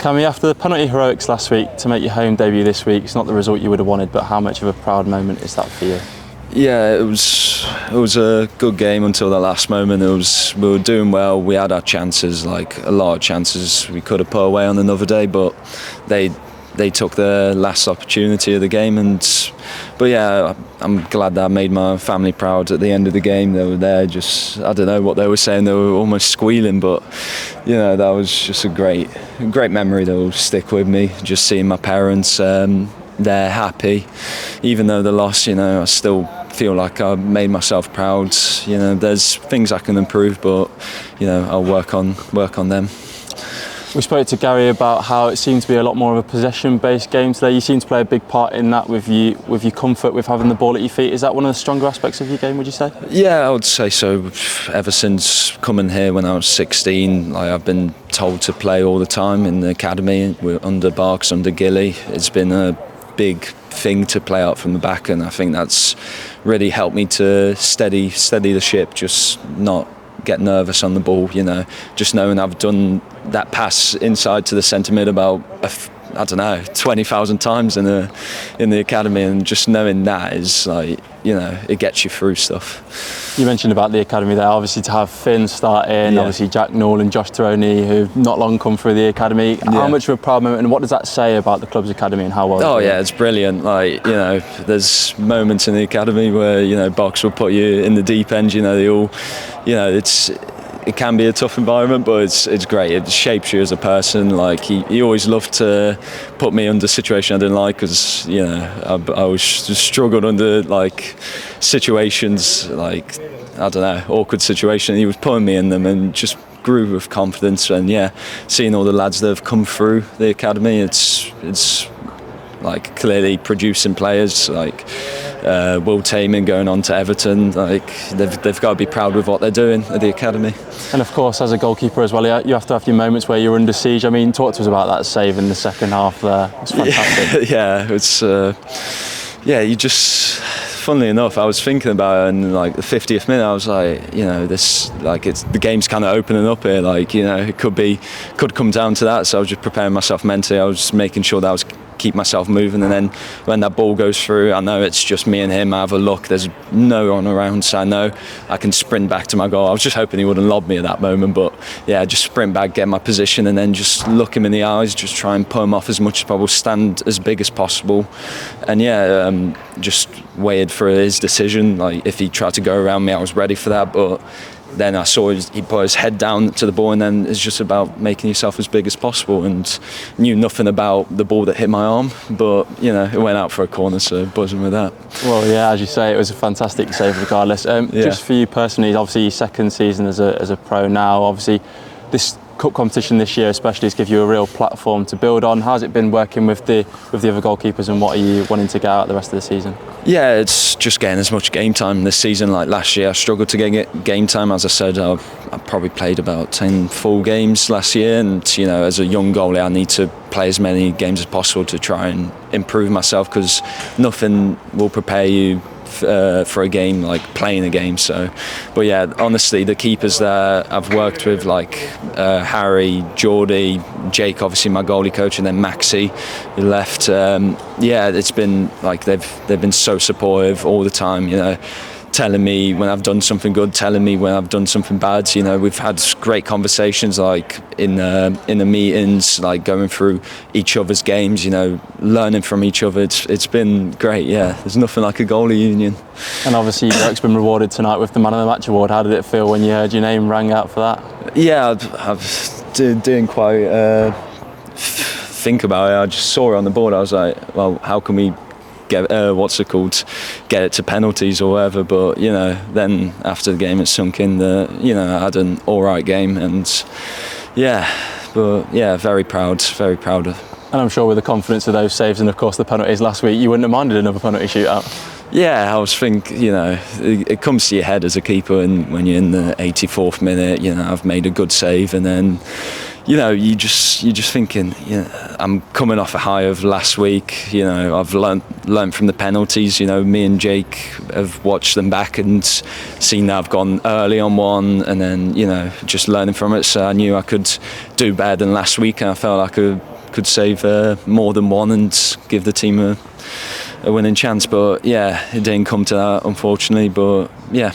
Kamil, after the penalty heroics last week, to make your home debut this week, it's not the result you would have wanted, but how much of a proud moment is that for you? Yeah, it was a good game until the last moment. We were doing well. We had our chances, like a lot of chances. We could have put away on another day, but they took the last opportunity of the game. But yeah, I'm glad that I made my family proud at the end of the game. They were there, just I don't know what they were saying. They were almost squealing, but that was just a great memory that will stick with me. Just seeing my parents. They're happy, even though they lost. I still feel like I made myself proud. There's things I can improve, but I'll work on them. We spoke to Gary about how it seemed to be a lot more of a possession-based game today. You seem to play a big part in that with your comfort with having the ball at your feet. Is that one of the stronger aspects of your game, would you say? Yeah, I would say so. Ever since coming here when I was 16, I've been told to play all the time in the academy. We're under Barks, under Gilly. It's been a big thing to play out from the back, and I think that's really helped me to steady the ship, just not get nervous on the ball, just knowing I've done that pass inside to the centre mid about 20,000 times in the academy, and just knowing that is it gets you through stuff. You mentioned about the academy there, obviously to have Finn start in, obviously Jack Newell and Josh Taroney, who've not long come through the academy. How much of a proud moment, and what does that say about the club's academy and how well? Oh yeah, it's brilliant. There's moments in the academy where Box will put you in the deep end. It can be a tough environment, but it's great. It shapes you as a person. He always loved to put me under situations I didn't like, because I was just struggled under situations awkward situations. He was putting me in them and just grew with confidence. And seeing all the lads that have come through the academy, it's clearly producing players Will Taman going on to Everton. They've got to be proud with what they're doing at the academy. And of course, as a goalkeeper as well, you have to have your moments where you're under siege. I mean, talk to us about that save in the second half there. It's fantastic. You just, funnily enough, I was thinking about it in the 50th minute. I was the game's kind of opening up here. It could come down to that. So I was just preparing myself mentally. I was making sure that I was keep myself moving, and then when that ball goes through, I know it's just me and him. I have a look, there's no one around, so I know I can sprint back to my goal. I was just hoping he wouldn't lob me at that moment, but just sprint back, get my position, and then just look him in the eyes, just try and pull him off as much as possible, stand as big as possible, and just waited for his decision. If he tried to go around me, I was ready for that, but then I saw he put his head down to the ball, and then it's just about making yourself as big as possible, and knew nothing about the ball that hit my arm, but it went out for a corner, so buzzing with that. Well, as you say, it was a fantastic save regardless. Just for you personally, obviously your second season as a pro now, obviously this cup competition this year especially has given you a real platform to build on. How's it been working with the other goalkeepers, and what are you wanting to get out the rest of the season? Yeah, it's just getting as much game time this season. Last year I struggled to get game time. As I said, I probably played about 10 full games last year, and as a young goalie I need to play as many games as possible to try and improve myself, because nothing will prepare you for a game like playing a game. But honestly, the keepers that I've worked with, Harry, Geordie, Jake, obviously my goalie coach, and then Maxi, who left. It's been they've been so supportive all the time. Telling me when I've done something good, telling me when I've done something bad. We've had great conversations in the meetings, going through each other's games, learning from each other. It's been great. There's nothing like a goalie union. And obviously your work's been rewarded tonight with the Man of the Match award. How did it feel when you heard your name rang out for that? I've didn't quite think about it. I just saw it on the board. I was like, well, how can we get get it to penalties or whatever, but then after the game it sunk in that I had an alright game, and very proud of. And I'm sure with the confidence of those saves and of course the penalties last week, you wouldn't have minded another penalty shootout. I was thinking, it comes to your head as a keeper, and when you're in the 84th minute, I've made a good save, and then you're just thinking, I'm coming off a high of last week. I've learned from the penalties. Me and Jake have watched them back and seen that I've gone early on one, and then just learning from it. So I knew I could do better than last week, and I felt like I could could save more than one and give the team a winning chance. But yeah, it didn't come to that, unfortunately. But yeah.